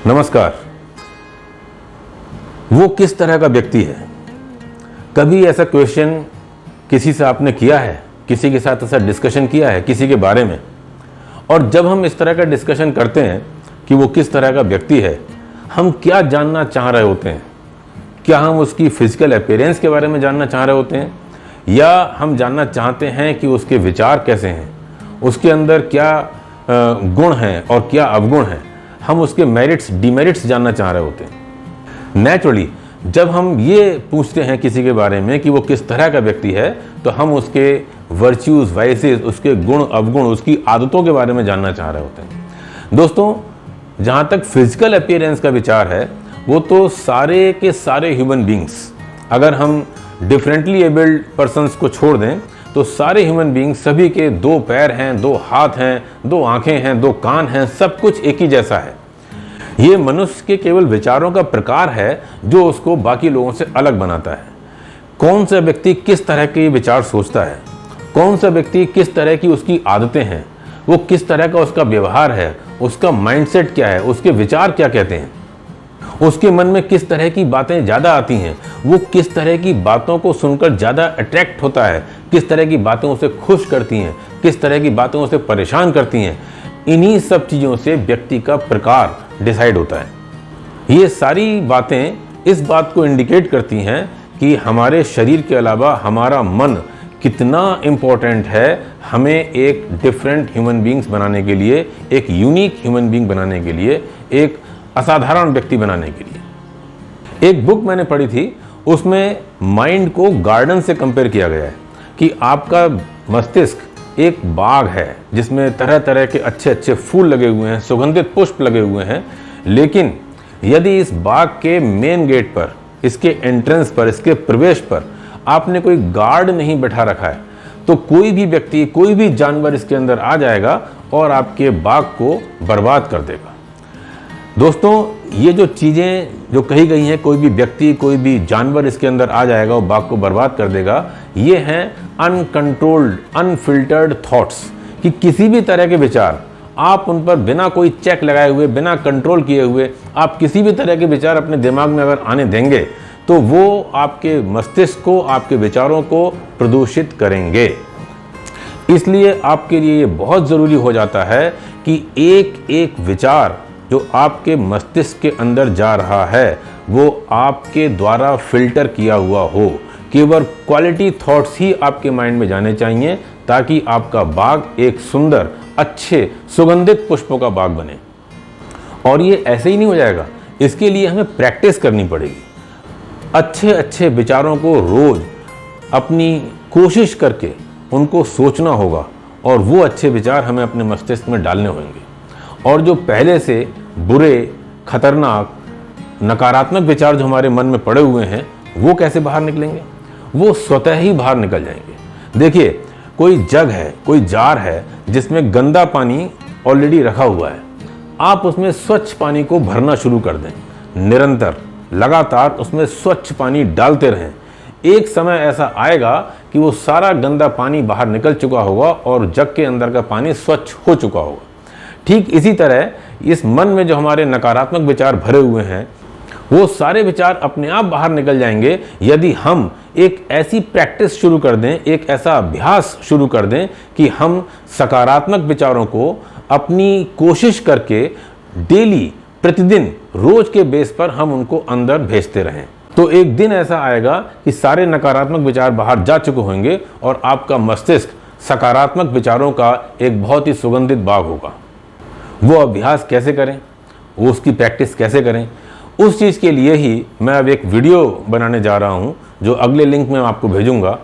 नमस्कार। वो किस तरह का व्यक्ति है? कभी ऐसा क्वेश्चन किसी से आपने किया है? किसी के साथ ऐसा डिस्कशन किया है किसी के बारे में? और जब हम इस तरह का डिस्कशन करते हैं कि वो किस तरह का व्यक्ति है, हम क्या जानना चाह रहे होते हैं? क्या हम उसकी फिजिकल अपीयरेंस के बारे में जानना चाह रहे होते हैं, या हम जानना चाहते हैं कि उसके विचार कैसे हैं, उसके अंदर क्या गुण हैं और क्या अवगुण हैं? हम उसके मेरिट्स डिमेरिट्स जानना चाह रहे होते हैं। नेचुरली जब हम ये पूछते हैं किसी के बारे में कि वो किस तरह का व्यक्ति है, तो हम उसके वर्च्यूज, वाइसेस, उसके गुण अवगुण, उसकी आदतों के बारे में जानना चाह रहे होते हैं। दोस्तों, जहाँ तक फिजिकल अपीयरेंस का विचार है, वो तो सारे के सारे ह्यूमन बींग्स, अगर हम डिफरेंटली एबल्ड पर्सन्स को छोड़ दें तो सारे ह्यूमन बींग्स, सभी के 2 पैर हैं, 2 हाथ हैं, 2 आंखें हैं, 2 कान हैं, सब कुछ एक ही जैसा है। ये मनुष्य के केवल विचारों का प्रकार है जो उसको बाकी लोगों से अलग बनाता है। कौन सा व्यक्ति किस तरह के विचार सोचता है, कौन सा व्यक्ति किस तरह की उसकी आदतें हैं, वो किस तरह का उसका व्यवहार है, उसका माइंडसेट क्या है, उसके विचार क्या कहते हैं, उसके मन में किस तरह की बातें ज़्यादा आती हैं, वो किस तरह की बातों को सुनकर ज़्यादा अट्रैक्ट होता है, किस तरह की बातें उसे खुश करती हैं, किस तरह की बातें उसे परेशान करती हैं, इन्हीं सब चीज़ों से व्यक्ति का प्रकार डिसाइड होता है। ये सारी बातें इस बात को इंडिकेट करती हैं कि हमारे शरीर के अलावा हमारा मन कितना इम्पोर्टेंट है हमें एक डिफरेंट ह्यूमन बींग्स बनाने के लिए, एक यूनिक ह्यूमन बींग बनाने के लिए, एक असाधारण व्यक्ति बनाने के लिए। एक बुक मैंने पढ़ी थी, उसमें माइंड को गार्डन से कंपेयर किया गया है कि आपका मस्तिष्क एक बाग है जिसमें तरह तरह के अच्छे अच्छे फूल लगे हुए हैं, सुगंधित पुष्प लगे हुए हैं, लेकिन यदि इस बाग के मेन गेट पर, इसके एंट्रेंस पर, इसके प्रवेश पर आपने कोई गार्ड नहीं बैठा रखा है, तो कोई भी व्यक्ति, कोई भी जानवर इसके अंदर आ जाएगा और आपके बाग को बर्बाद कर देगा। दोस्तों, ये जो चीज़ें जो कही गई हैं, कोई भी व्यक्ति, कोई भी जानवर इसके अंदर आ जाएगा और बाग को बर्बाद कर देगा, ये हैं अनकंट्रोल्ड, अनफिल्टर्ड थॉट्स, कि किसी भी तरह के विचार आप उन पर बिना कोई चेक लगाए हुए, बिना कंट्रोल किए हुए, आप किसी भी तरह के विचार अपने दिमाग में अगर आने देंगे तो वो आपके मस्तिष्क को, आपके विचारों को प्रदूषित करेंगे। इसलिए आपके लिए ये बहुत ज़रूरी हो जाता है कि एक एक विचार जो आपके मस्तिष्क के अंदर जा रहा है वो आपके द्वारा फिल्टर किया हुआ हो। केवल क्वालिटी थॉट्स ही आपके माइंड में जाने चाहिए ताकि आपका बाग एक सुंदर, अच्छे, सुगंधित पुष्पों का बाग बने। और ये ऐसे ही नहीं हो जाएगा, इसके लिए हमें प्रैक्टिस करनी पड़ेगी। अच्छे अच्छे विचारों को रोज अपनी कोशिश करके उनको सोचना होगा और वो अच्छे विचार हमें अपने मस्तिष्क में डालने होंगे। और जो पहले से बुरे, खतरनाक, नकारात्मक विचार जो हमारे मन में पड़े हुए हैं, वो कैसे बाहर निकलेंगे? वो स्वतः ही बाहर निकल जाएंगे। देखिए, कोई जग है, कोई जार है जिसमें गंदा पानी ऑलरेडी रखा हुआ है, आप उसमें स्वच्छ पानी को भरना शुरू कर दें, निरंतर लगातार उसमें स्वच्छ पानी डालते रहें। एक समय ऐसा आएगा कि वो सारा गंदा पानी बाहर निकल चुका होगा और जग के अंदर का पानी स्वच्छ हो चुका होगा। ठीक इसी तरह इस मन में जो हमारे नकारात्मक विचार भरे हुए हैं, वो सारे विचार अपने आप बाहर निकल जाएंगे यदि हम एक ऐसी प्रैक्टिस शुरू कर दें, एक ऐसा अभ्यास शुरू कर दें कि हम सकारात्मक विचारों को अपनी कोशिश करके डेली, प्रतिदिन, रोज के बेस पर हम उनको अंदर भेजते रहें। तो एक दिन ऐसा आएगा कि सारे नकारात्मक विचार बाहर जा चुके होंगे और आपका मस्तिष्क सकारात्मक विचारों का एक बहुत ही सुगंधित बाग होगा। वो अभ्यास कैसे करें, वो उसकी प्रैक्टिस कैसे करें, उस चीज़ के लिए ही मैं अब एक वीडियो बनाने जा रहा हूँ जो अगले लिंक में आपको भेजूँगा।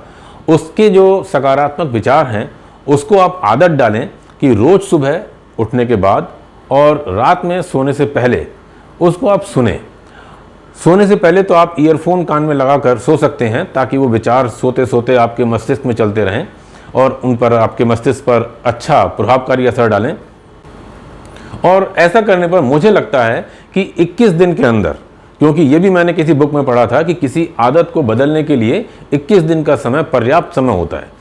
उसके जो सकारात्मक विचार हैं उसको आप आदत डालें कि रोज़ सुबह उठने के बाद और रात में सोने से पहले उसको आप सुने। सोने से पहले तो आप ईयरफोन कान में लगाकर सो सकते हैं ताकि वो विचार सोते सोते आपके मस्तिष्क में चलते रहें और उन पर, आपके मस्तिष्क पर अच्छा प्रभावकारी असर डालें। और ऐसा करने पर मुझे लगता है कि 21 दिन के अंदर, क्योंकि ये भी मैंने किसी बुक में पढ़ा था कि किसी आदत को बदलने के लिए 21 दिन का समय पर्याप्त समय होता है।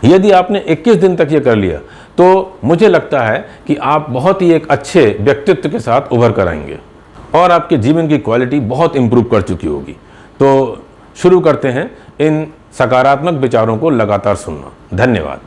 यदि आपने 21 दिन तक ये कर लिया तो मुझे लगता है कि आप बहुत ही एक अच्छे व्यक्तित्व के साथ उभर कर आएंगे। और आपके जीवन की क्वालिटी बहुत इंप्रूव कर चुकी होगी। तो शुरू करते हैं इन सकारात्मक विचारों को लगातार सुनना। धन्यवाद।